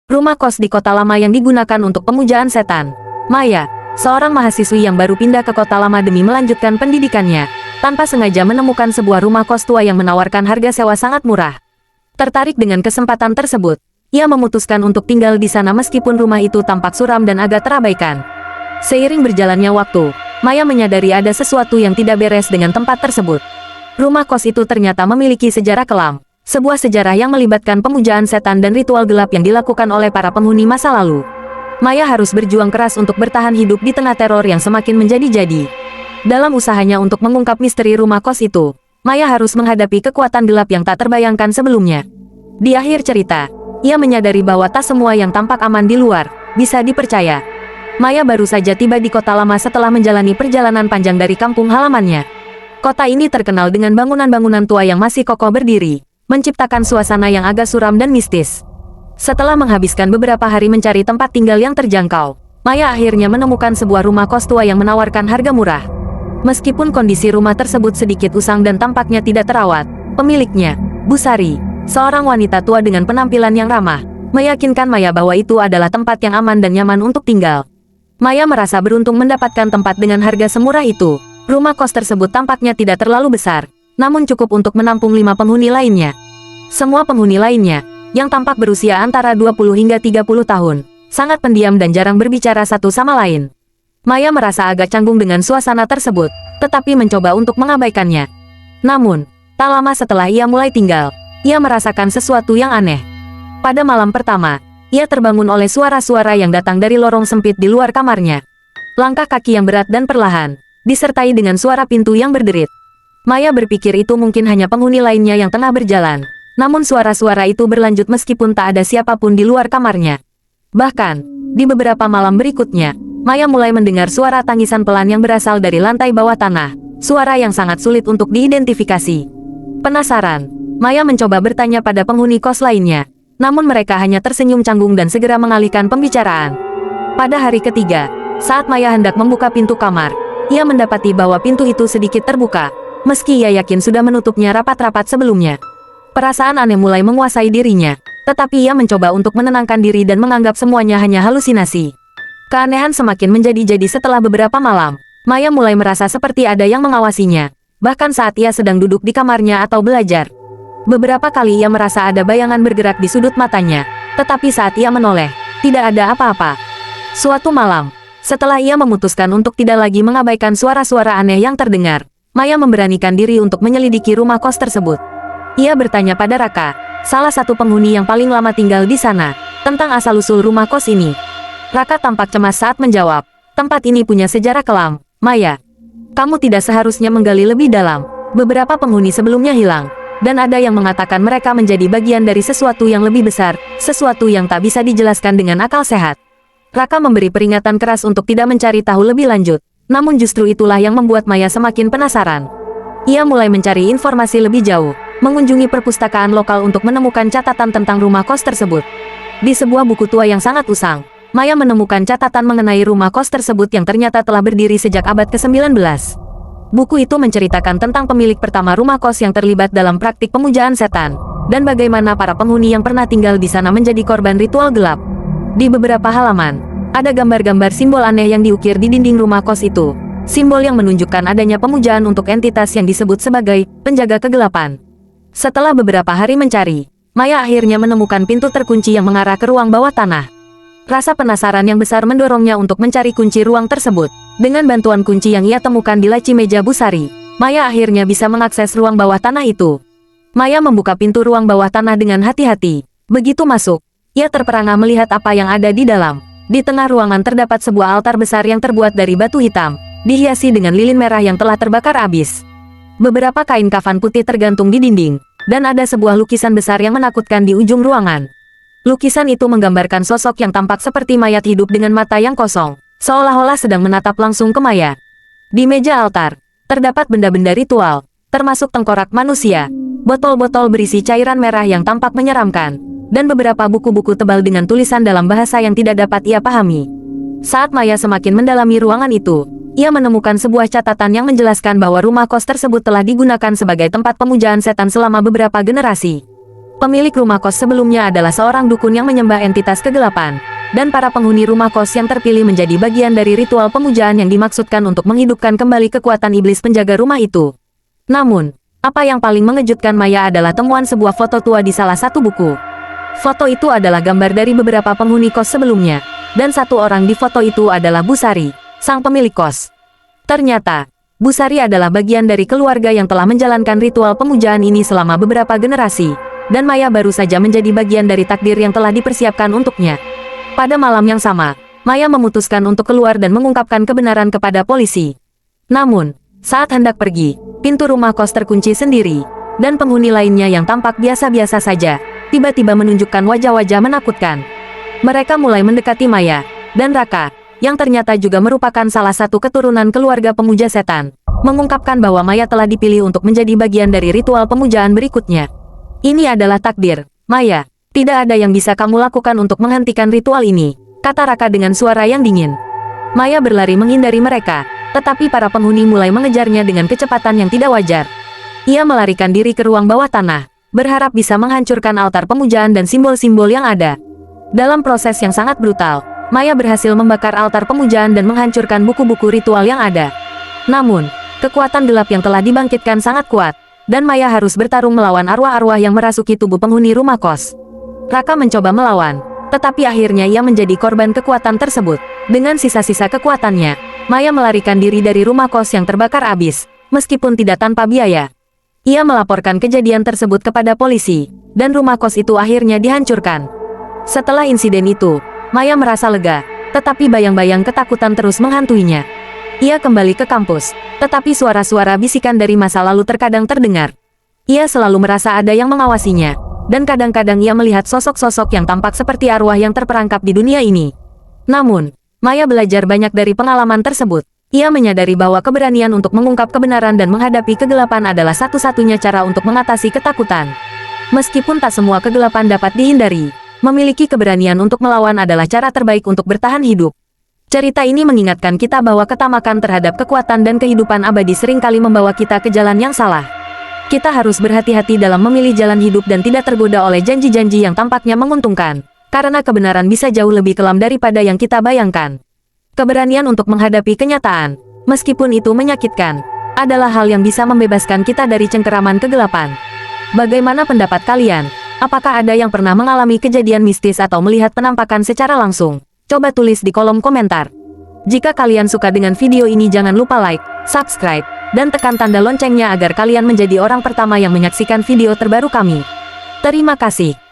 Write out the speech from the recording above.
Rumah kos di kota lama yang digunakan untuk pemujaan setan. Maya, seorang mahasiswi yang baru pindah ke kota lama demi melanjutkan pendidikannya, tanpa sengaja menemukan sebuah rumah kos tua yang menawarkan harga sewa sangat murah. Tertarik dengan kesempatan tersebut, ia memutuskan untuk tinggal di sana meskipun rumah itu tampak suram dan agak terabaikan. Seiring berjalannya waktu, Maya menyadari ada sesuatu yang tidak beres dengan tempat tersebut. Rumah kos itu ternyata memiliki sejarah kelam, sebuah sejarah yang melibatkan pemujaan setan dan ritual gelap yang dilakukan oleh para penghuni masa lalu. Maya harus berjuang keras untuk bertahan hidup di tengah teror yang semakin menjadi-jadi. Dalam usahanya untuk mengungkap misteri rumah kos itu, Maya harus menghadapi kekuatan gelap yang tak terbayangkan sebelumnya. Di akhir cerita, ia menyadari bahwa tak semua yang tampak aman di luar bisa dipercaya. Maya baru saja tiba di kota lama setelah menjalani perjalanan panjang dari kampung halamannya. Kota ini terkenal dengan bangunan-bangunan tua yang masih kokoh berdiri, menciptakan suasana yang agak suram dan mistis. Setelah menghabiskan beberapa hari mencari tempat tinggal yang terjangkau, Maya akhirnya menemukan sebuah rumah kos tua yang menawarkan harga murah. Meskipun kondisi rumah tersebut sedikit usang dan tampaknya tidak terawat, pemiliknya, Bu Sari, seorang wanita tua dengan penampilan yang ramah, meyakinkan Maya bahwa itu adalah tempat yang aman dan nyaman untuk tinggal. Maya merasa beruntung mendapatkan tempat dengan harga semurah itu. Rumah kos tersebut tampaknya tidak terlalu besar, namun cukup untuk menampung 5 penghuni lainnya. Semua penghuni lainnya, yang tampak berusia antara 20 hingga 30 tahun, sangat pendiam dan jarang berbicara satu sama lain. Maya merasa agak canggung dengan suasana tersebut, tetapi mencoba untuk mengabaikannya. Namun, tak lama setelah ia mulai tinggal, ia merasakan sesuatu yang aneh. Pada malam pertama, ia terbangun oleh suara-suara yang datang dari lorong sempit di luar kamarnya. Langkah kaki yang berat dan perlahan, disertai dengan suara pintu yang berderit. Maya berpikir itu mungkin hanya penghuni lainnya yang tengah berjalan. Namun suara-suara itu berlanjut meskipun tak ada siapapun di luar kamarnya. Bahkan, di beberapa malam berikutnya, Maya mulai mendengar suara tangisan pelan yang berasal dari lantai bawah tanah. Suara yang sangat sulit untuk diidentifikasi. Penasaran, Maya mencoba bertanya pada penghuni kos lainnya. Namun mereka hanya tersenyum canggung dan segera mengalihkan pembicaraan. Pada hari ketiga, saat Maya hendak membuka pintu kamar, ia mendapati bahwa pintu itu sedikit terbuka, meski ia yakin sudah menutupnya rapat-rapat sebelumnya. Perasaan aneh mulai menguasai dirinya, tetapi ia mencoba untuk menenangkan diri dan menganggap semuanya hanya halusinasi. Keanehan semakin menjadi-jadi setelah beberapa malam. Maya mulai merasa seperti ada yang mengawasinya, bahkan saat ia sedang duduk di kamarnya atau belajar. Beberapa kali ia merasa ada bayangan bergerak di sudut matanya, tetapi saat ia menoleh, tidak ada apa-apa. Suatu malam, setelah ia memutuskan untuk tidak lagi mengabaikan suara-suara aneh yang terdengar, Maya memberanikan diri untuk menyelidiki rumah kos tersebut. Ia bertanya pada Raka, salah satu penghuni yang paling lama tinggal di sana, tentang asal-usul rumah kos ini. Raka tampak cemas saat menjawab, tempat ini punya sejarah kelam, Maya. Kamu tidak seharusnya menggali lebih dalam. Beberapa penghuni sebelumnya hilang. Dan ada yang mengatakan mereka menjadi bagian dari sesuatu yang lebih besar, sesuatu yang tak bisa dijelaskan dengan akal sehat. Raka memberi peringatan keras untuk tidak mencari tahu lebih lanjut, namun justru itulah yang membuat Maya semakin penasaran. Ia mulai mencari informasi lebih jauh, mengunjungi perpustakaan lokal untuk menemukan catatan tentang rumah kos tersebut. Di sebuah buku tua yang sangat usang, Maya menemukan catatan mengenai rumah kos tersebut yang ternyata telah berdiri sejak abad ke-19. Buku itu menceritakan tentang pemilik pertama rumah kos yang terlibat dalam praktik pemujaan setan, dan bagaimana para penghuni yang pernah tinggal di sana menjadi korban ritual gelap. Di beberapa halaman, ada gambar-gambar simbol aneh yang diukir di dinding rumah kos itu, simbol yang menunjukkan adanya pemujaan untuk entitas yang disebut sebagai penjaga kegelapan. Setelah beberapa hari mencari, Maya akhirnya menemukan pintu terkunci yang mengarah ke ruang bawah tanah. Rasa penasaran yang besar mendorongnya untuk mencari kunci ruang tersebut. Dengan bantuan kunci yang ia temukan di laci meja Bu Sari, Maya akhirnya bisa mengakses ruang bawah tanah itu. Maya membuka pintu ruang bawah tanah dengan hati-hati. Begitu masuk, ia terperangah melihat apa yang ada di dalam. Di tengah ruangan terdapat sebuah altar besar yang terbuat dari batu hitam, dihiasi dengan lilin merah yang telah terbakar habis. Beberapa kain kafan putih tergantung di dinding, dan ada sebuah lukisan besar yang menakutkan di ujung ruangan. Lukisan itu menggambarkan sosok yang tampak seperti mayat hidup dengan mata yang kosong, seolah-olah sedang menatap langsung ke Maya. Di meja altar, terdapat benda-benda ritual, termasuk tengkorak manusia, botol-botol berisi cairan merah yang tampak menyeramkan, dan beberapa buku-buku tebal dengan tulisan dalam bahasa yang tidak dapat ia pahami. Saat Maya semakin mendalami ruangan itu, ia menemukan sebuah catatan yang menjelaskan bahwa rumah kos tersebut telah digunakan sebagai tempat pemujaan setan selama beberapa generasi. Pemilik rumah kos sebelumnya adalah seorang dukun yang menyembah entitas kegelapan, dan para penghuni rumah kos yang terpilih menjadi bagian dari ritual pemujaan yang dimaksudkan untuk menghidupkan kembali kekuatan iblis penjaga rumah itu. Namun, apa yang paling mengejutkan Maya adalah temuan sebuah foto tua di salah satu buku. Foto itu adalah gambar dari beberapa penghuni kos sebelumnya, dan satu orang di foto itu adalah Busari, sang pemilik kos. Ternyata, Busari adalah bagian dari keluarga yang telah menjalankan ritual pemujaan ini selama beberapa generasi, dan Maya baru saja menjadi bagian dari takdir yang telah dipersiapkan untuknya. Pada malam yang sama, Maya memutuskan untuk keluar dan mengungkapkan kebenaran kepada polisi. Namun, saat hendak pergi, pintu rumah kos terkunci sendiri, dan penghuni lainnya yang tampak biasa-biasa saja, tiba-tiba menunjukkan wajah-wajah menakutkan. Mereka mulai mendekati Maya, dan Raka, yang ternyata juga merupakan salah satu keturunan keluarga pemuja setan, mengungkapkan bahwa Maya telah dipilih untuk menjadi bagian dari ritual pemujaan berikutnya. Ini adalah takdir, Maya. Tidak ada yang bisa kamu lakukan untuk menghentikan ritual ini, kata Raka dengan suara yang dingin. Maya berlari menghindari mereka, tetapi para penghuni mulai mengejarnya dengan kecepatan yang tidak wajar. Ia melarikan diri ke ruang bawah tanah, berharap bisa menghancurkan altar pemujaan dan simbol-simbol yang ada. Dalam proses yang sangat brutal, Maya berhasil membakar altar pemujaan dan menghancurkan buku-buku ritual yang ada. Namun, kekuatan gelap yang telah dibangkitkan sangat kuat, dan Maya harus bertarung melawan arwah-arwah yang merasuki tubuh penghuni rumah kos. Raka mencoba melawan, tetapi akhirnya ia menjadi korban kekuatan tersebut. Dengan sisa-sisa kekuatannya, Maya melarikan diri dari rumah kos yang terbakar habis, meskipun tidak tanpa biaya. Ia melaporkan kejadian tersebut kepada polisi, dan rumah kos itu akhirnya dihancurkan. Setelah insiden itu, Maya merasa lega, tetapi bayang-bayang ketakutan terus menghantuinya. Ia kembali ke kampus, tetapi suara-suara bisikan dari masa lalu terkadang terdengar. Ia selalu merasa ada yang mengawasinya, dan kadang-kadang ia melihat sosok-sosok yang tampak seperti arwah yang terperangkap di dunia ini. Namun, Maya belajar banyak dari pengalaman tersebut. Ia menyadari bahwa keberanian untuk mengungkap kebenaran dan menghadapi kegelapan adalah satu-satunya cara untuk mengatasi ketakutan. Meskipun tak semua kegelapan dapat dihindari, memiliki keberanian untuk melawan adalah cara terbaik untuk bertahan hidup. Cerita ini mengingatkan kita bahwa ketamakan terhadap kekuatan dan kehidupan abadi seringkali membawa kita ke jalan yang salah. Kita harus berhati-hati dalam memilih jalan hidup dan tidak tergoda oleh janji-janji yang tampaknya menguntungkan, karena kebenaran bisa jauh lebih kelam daripada yang kita bayangkan. Keberanian untuk menghadapi kenyataan, meskipun itu menyakitkan, adalah hal yang bisa membebaskan kita dari cengkeraman kegelapan. Bagaimana pendapat kalian? Apakah ada yang pernah mengalami kejadian mistis atau melihat penampakan secara langsung? Coba tulis di kolom komentar. Jika kalian suka dengan video ini jangan lupa like, subscribe, dan tekan tanda loncengnya agar kalian menjadi orang pertama yang menyaksikan video terbaru kami. Terima kasih.